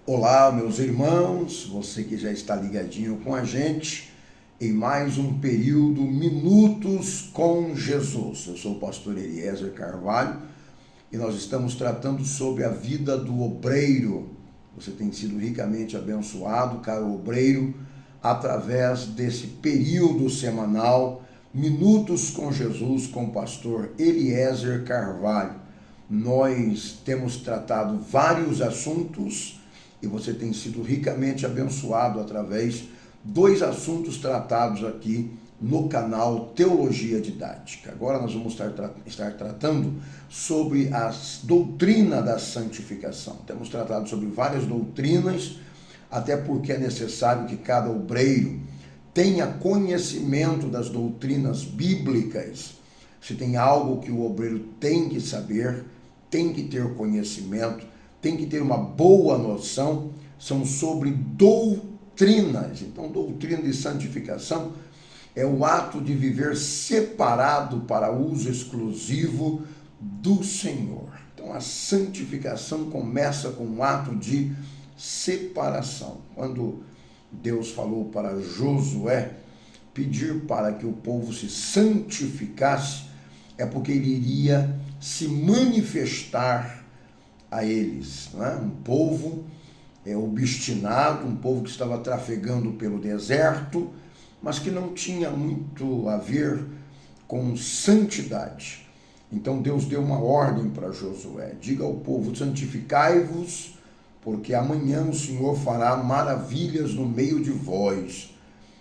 Olá, meus irmãos, você que já está ligadinho com a gente em mais um período Minutos com Jesus. Eu sou o pastor Eliezer Carvalho e nós estamos tratando sobre a vida do obreiro. Você tem sido ricamente abençoado, caro obreiro, através desse período semanal Minutos com Jesus com o pastor Eliezer Carvalho. Nós temos tratado vários assuntos e você tem sido ricamente abençoado através dos assuntos tratados aqui no canal Teologia Didática. Agora nós vamos estar tratando sobre a doutrina da santificação. Temos tratado sobre várias doutrinas, até porque é necessário que cada obreiro tenha conhecimento das doutrinas bíblicas. Se tem algo que o obreiro tem que saber, tem que ter conhecimento, tem que ter uma boa noção, são sobre doutrinas. Então, doutrina de santificação é o ato de viver separado para uso exclusivo do Senhor. Então, a santificação começa com um ato de separação. Quando Deus falou para Josué pedir para que o povo se santificasse, é porque ele iria se manifestar a eles, não é? Um povo obstinado, um povo que estava trafegando pelo deserto, mas que não tinha muito a ver com santidade. Então Deus deu uma ordem para Josué: diga ao povo, santificai-vos, porque amanhã o Senhor fará maravilhas no meio de vós.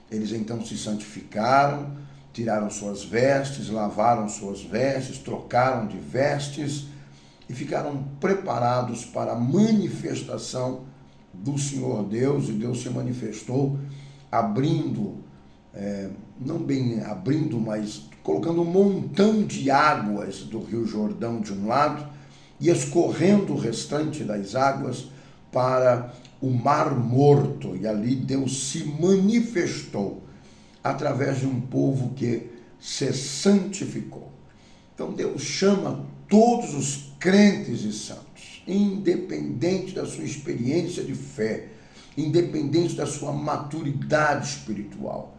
Eles então se santificaram, tiraram suas vestes, lavaram suas vestes, trocaram de vestes, e ficaram preparados para a manifestação do Senhor Deus, e Deus se manifestou abrindo, não bem abrindo, mas colocando um montão de águas do Rio Jordão de um lado e escorrendo o restante das águas para o Mar Morto, e ali Deus se manifestou através de um povo que se santificou. Então Deus chama todos os crentes e santos, independente da sua experiência de fé, independente da sua maturidade espiritual.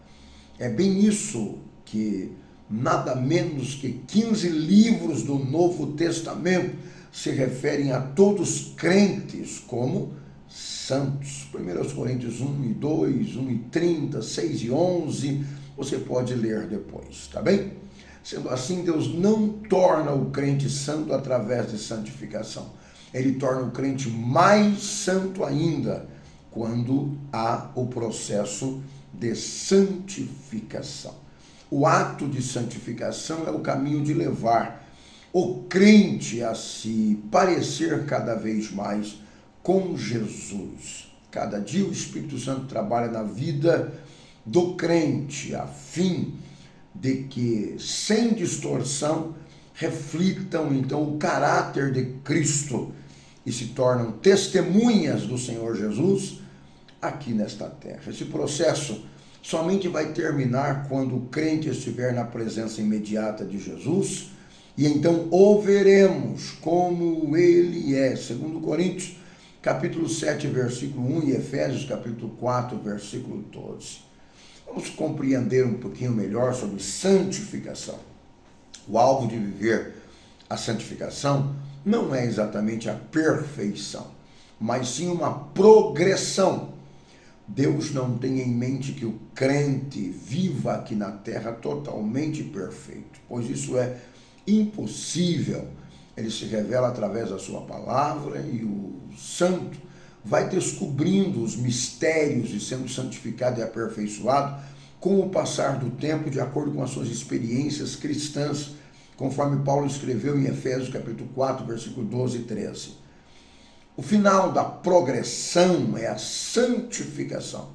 É bem isso que nada menos que 15 livros do Novo Testamento se referem a todos crentes como santos. 1 Coríntios 1 e 2, 1 e 30, 6 e 11, você pode ler depois, tá bem? Sendo assim, Deus não torna o crente santo através de santificação. Ele torna o crente mais santo ainda quando há o processo de santificação. O ato de santificação é o caminho de levar o crente a se parecer cada vez mais com Jesus. Cada dia o Espírito Santo trabalha na vida do crente a fim de que, sem distorção, reflitam então o caráter de Cristo e se tornam testemunhas do Senhor Jesus aqui nesta terra. Esse processo somente vai terminar quando o crente estiver na presença imediata de Jesus, e então o veremos como ele é. 2 Coríntios, capítulo 7, versículo 1 e Efésios, capítulo 4, versículo 12. Vamos compreender um pouquinho melhor sobre santificação. O alvo de viver a santificação não é exatamente a perfeição, mas sim uma progressão. Deus não tem em mente que o crente viva aqui na terra totalmente perfeito, pois isso é impossível. Ele se revela através da sua palavra e o santo vai descobrindo os mistérios e sendo santificado e aperfeiçoado com o passar do tempo, de acordo com as suas experiências cristãs, conforme Paulo escreveu em Efésios capítulo 4, versículo 12 e 13. O final da progressão é a santificação,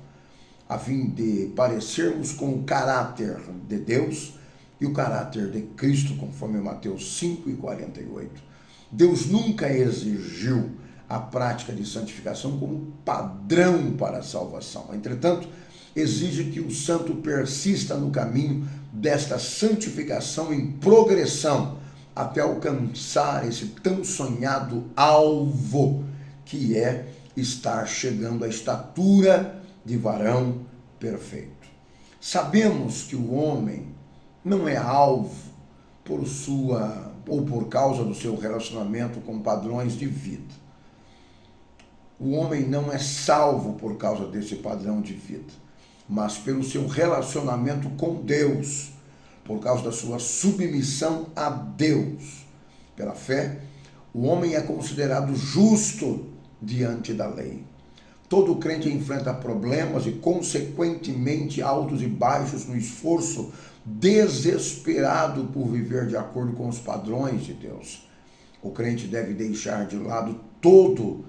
a fim de parecermos com o caráter de Deus e o caráter de Cristo, conforme Mateus 5 e 48. Deus nunca exigiu a prática de santificação como padrão para a salvação. Entretanto, exige que o santo persista no caminho desta santificação em progressão, até alcançar esse tão sonhado alvo, que é estar chegando à estatura de varão perfeito. Sabemos que o homem não é alvo por causa do seu relacionamento com padrões de vida. O homem não é salvo por causa desse padrão de vida, mas pelo seu relacionamento com Deus, por causa da sua submissão a Deus. Pela fé, o homem é considerado justo diante da lei. Todo crente enfrenta problemas e, consequentemente, altos e baixos no esforço desesperado por viver de acordo com os padrões de Deus. O crente deve deixar de lado todo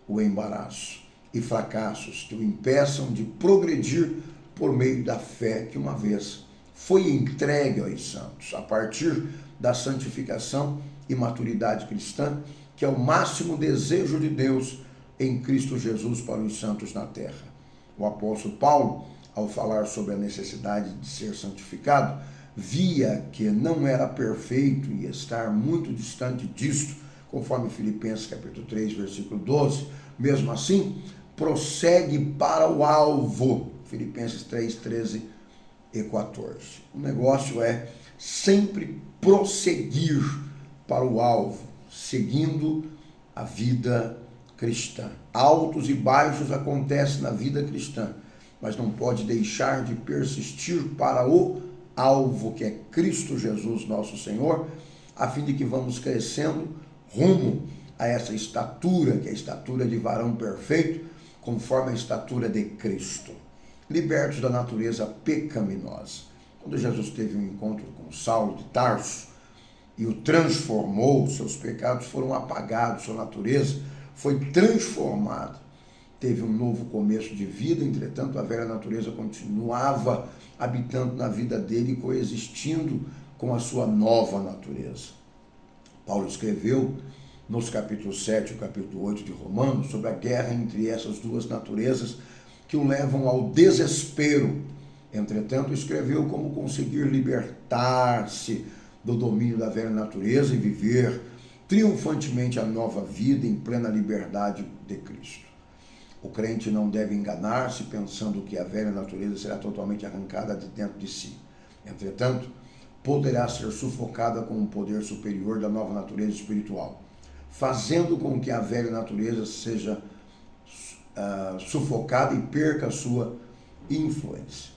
o embaraço e fracassos que o impeçam de progredir por meio da fé que uma vez foi entregue aos santos, a partir da santificação e maturidade cristã, que é o máximo desejo de Deus em Cristo Jesus para os santos na terra. O apóstolo Paulo, ao falar sobre a necessidade de ser santificado, via que não era perfeito e estar muito distante disto, conforme Filipenses capítulo 3, versículo 12. Mesmo assim, prossegue para o alvo, Filipenses 3, 13 e 14. O negócio é sempre prosseguir para o alvo, seguindo a vida cristã. Altos e baixos acontecem na vida cristã, mas não pode deixar de persistir para o alvo, que é Cristo Jesus, nosso Senhor, a fim de que vamos crescendo rumo a essa estatura, que é a estatura de varão perfeito, conforme a estatura de Cristo, libertos da natureza pecaminosa. Quando Jesus teve um encontro com Saulo de Tarso e o transformou, seus pecados foram apagados, sua natureza foi transformada. Teve um novo começo de vida, entretanto a velha natureza continuava habitando na vida dele e coexistindo com a sua nova natureza. Paulo escreveu nos capítulos 7 e capítulo 8 de Romanos sobre a guerra entre essas duas naturezas que o levam ao desespero. Entretanto, escreveu como conseguir libertar-se do domínio da velha natureza e viver triunfantemente a nova vida em plena liberdade de Cristo. O crente não deve enganar-se pensando que a velha natureza será totalmente arrancada de dentro de si. Entretanto, poderá ser sufocada com o poder superior da nova natureza espiritual, fazendo com que a velha natureza seja sufocada e perca a sua influência.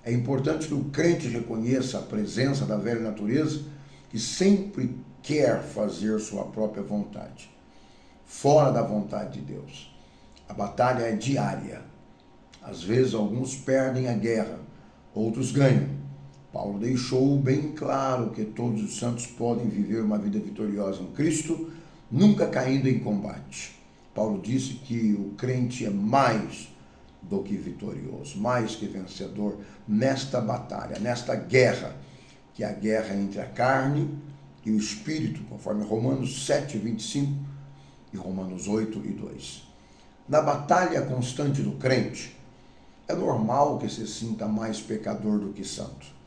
É importante que o crente reconheça a presença da velha natureza, que sempre quer fazer sua própria vontade, fora da vontade de Deus. A batalha é diária. Às vezes alguns perdem a guerra, outros ganham. Paulo deixou bem claro que todos os santos podem viver uma vida vitoriosa em Cristo, nunca caindo em combate. Paulo disse que o crente é mais do que vitorioso, mais que vencedor nesta batalha, nesta guerra, que é a guerra entre a carne e o espírito, conforme Romanos 7, 25 e Romanos 8 e 2. Na batalha constante do crente, é normal que se sinta mais pecador do que santo.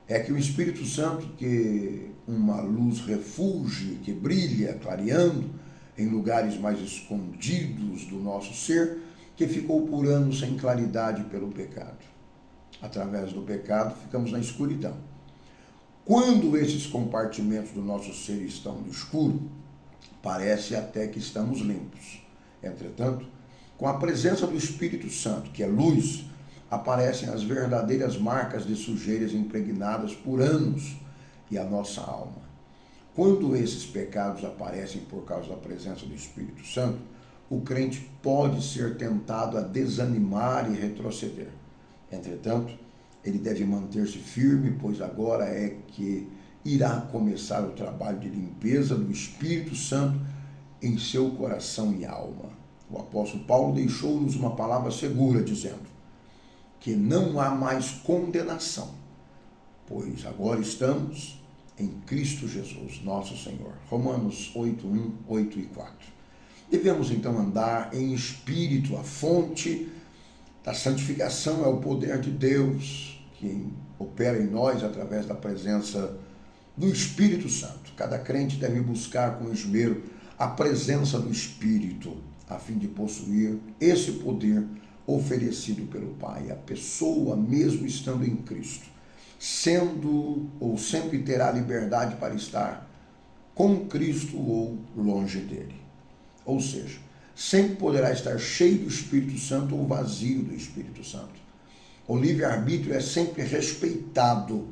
É que o Espírito Santo, que uma luz refulge, que brilha, clareando em lugares mais escondidos do nosso ser, que ficou por anos sem claridade pelo pecado. Através do pecado, ficamos na escuridão. Quando esses compartimentos do nosso ser estão no escuro, parece até que estamos limpos. Entretanto, com a presença do Espírito Santo, que é luz, aparecem as verdadeiras marcas de sujeiras impregnadas por anos e a nossa alma. Quando esses pecados aparecem por causa da presença do Espírito Santo, o crente pode ser tentado a desanimar e retroceder. Entretanto, ele deve manter-se firme, pois agora é que irá começar o trabalho de limpeza do Espírito Santo em seu coração e alma. O apóstolo Paulo deixou-nos uma palavra segura, dizendo que não há mais condenação, pois agora estamos em Cristo Jesus, nosso Senhor. Romanos 8, 1, 8 e 4. Devemos então andar em espírito. A fonte da santificação é o poder de Deus, que opera em nós através da presença do Espírito Santo. Cada crente deve buscar com esmero a presença do Espírito, a fim de possuir esse poder oferecido pelo Pai. A pessoa, mesmo estando em Cristo, sendo ou sempre terá liberdade para estar com Cristo ou longe dele. Ou seja, sempre poderá estar cheio do Espírito Santo ou vazio do Espírito Santo. O livre-arbítrio é sempre respeitado.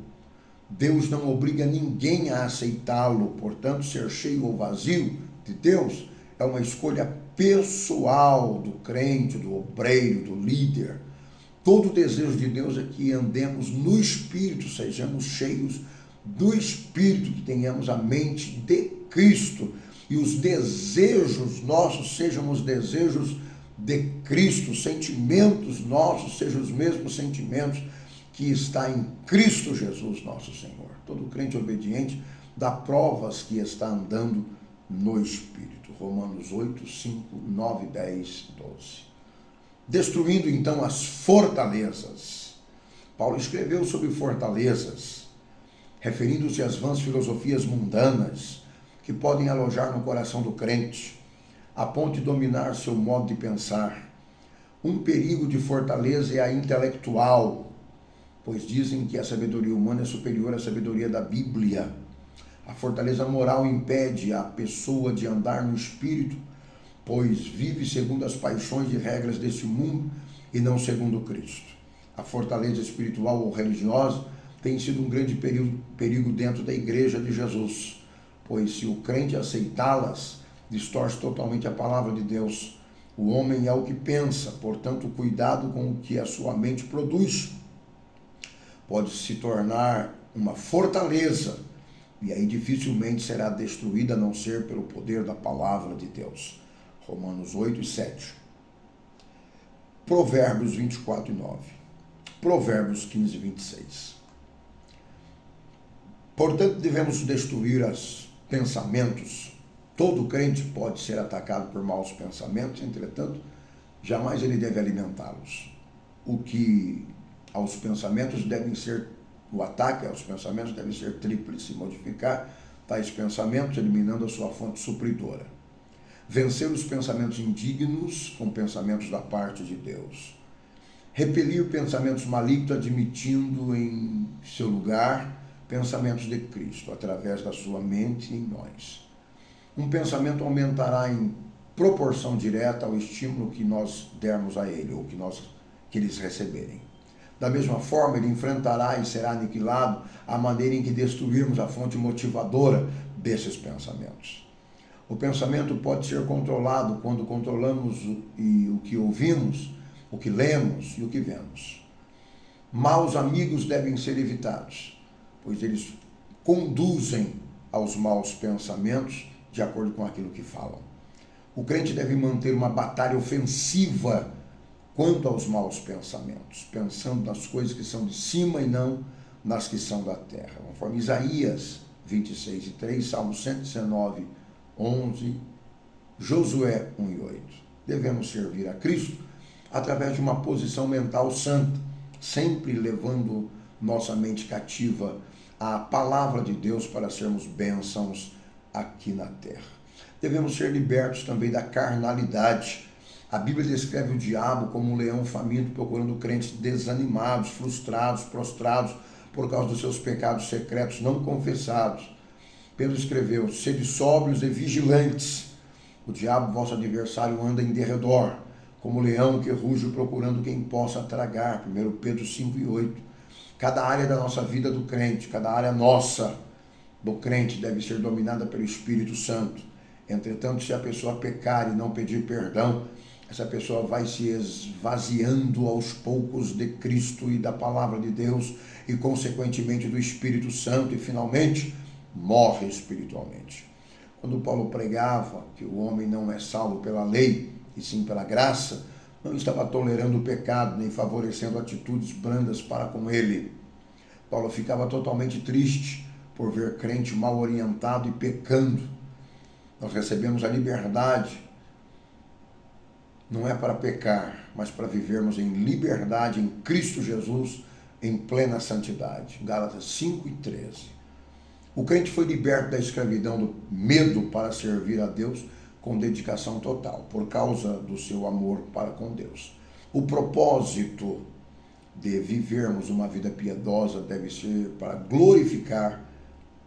Deus não obriga ninguém a aceitá-lo, portanto, ser cheio ou vazio de Deus é uma escolha pessoal do crente, do obreiro, do líder. Todo o desejo de Deus é que andemos no Espírito, sejamos cheios do Espírito, que tenhamos a mente de Cristo e os desejos nossos sejam os desejos de Cristo, sentimentos nossos sejam os mesmos sentimentos que está em Cristo Jesus, nosso Senhor. Todo crente obediente dá provas que está andando no Espírito. Romanos 8, 5, 9, 10, 12. Destruindo então as fortalezas. Paulo escreveu sobre fortalezas, referindo-se às vãs filosofias mundanas que podem alojar no coração do crente, a ponto de dominar seu modo de pensar. Um perigo de fortaleza é a intelectual, pois dizem que a sabedoria humana é superior à sabedoria da Bíblia. A fortaleza moral impede a pessoa de andar no Espírito, pois vive segundo as paixões e regras deste mundo e não segundo Cristo. A fortaleza espiritual ou religiosa tem sido um grande perigo dentro da igreja de Jesus, pois se o crente aceitá-las, distorce totalmente a palavra de Deus. O homem é o que pensa, portanto, cuidado com o que a sua mente produz. Pode se tornar uma fortaleza, e aí dificilmente será destruída a não ser pelo poder da palavra de Deus. Romanos 8 e 7. Provérbios 24 e 9. Provérbios 15 e 26. Portanto, devemos destruir os pensamentos. Todo crente pode ser atacado por maus pensamentos, entretanto, jamais ele deve alimentá-los. O ataque aos pensamentos deve ser tríplice: modificar tais pensamentos, eliminando a sua fonte supridora. Vencer os pensamentos indignos com pensamentos da parte de Deus. Repelir pensamentos malignos, admitindo em seu lugar pensamentos de Cristo, através da sua mente em nós. Um pensamento aumentará em proporção direta ao estímulo que nós dermos a ele, ou que eles receberem. Da mesma forma, ele enfrentará e será aniquilado a maneira em que destruirmos a fonte motivadora desses pensamentos. O pensamento pode ser controlado quando controlamos o que ouvimos, o que lemos e o que vemos. Maus amigos devem ser evitados, pois eles conduzem aos maus pensamentos de acordo com aquilo que falam. O crente deve manter uma batalha ofensiva quanto aos maus pensamentos, pensando nas coisas que são de cima e não nas que são da terra. Conforme Isaías 26 e 3, Salmo 119, 11, Josué 1 e 8. Devemos servir a Cristo através de uma posição mental santa, sempre levando nossa mente cativa à palavra de Deus para sermos bênçãos aqui na terra. Devemos ser libertos também da carnalidade. A Bíblia descreve o diabo como um leão faminto procurando crentes desanimados, frustrados, prostrados por causa dos seus pecados secretos não confessados. Pedro escreveu: sede sóbrios e vigilantes. O diabo, vosso adversário, anda em derredor, como leão que ruge procurando quem possa tragar. 1 Pedro 5 e 8. Cada área da nossa vida do crente, cada área nossa do crente deve ser dominada pelo Espírito Santo. Entretanto, se a pessoa pecar e não pedir perdão, essa pessoa vai se esvaziando aos poucos de Cristo e da palavra de Deus e, consequentemente, do Espírito Santo e, finalmente, morre espiritualmente. Quando Paulo pregava que o homem não é salvo pela lei, e sim pela graça, não estava tolerando o pecado, nem favorecendo atitudes brandas para com ele. Paulo ficava totalmente triste por ver crente mal orientado e pecando. Nós recebemos a liberdade, não é para pecar, mas para vivermos em liberdade em Cristo Jesus, em plena santidade. Gálatas 5 e 13. O crente foi liberto da escravidão do medo para servir a Deus com dedicação total, por causa do seu amor para com Deus. O propósito de vivermos uma vida piedosa deve ser para glorificar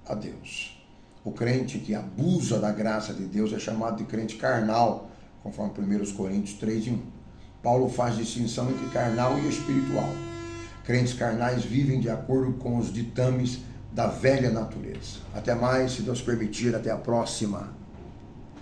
a Deus. O crente que abusa da graça de Deus é chamado de crente carnal, conforme 1 Coríntios 3:1. Paulo faz distinção entre carnal e espiritual. Crentes carnais vivem de acordo com os ditames da velha natureza. Até mais, se Deus permitir, até a próxima.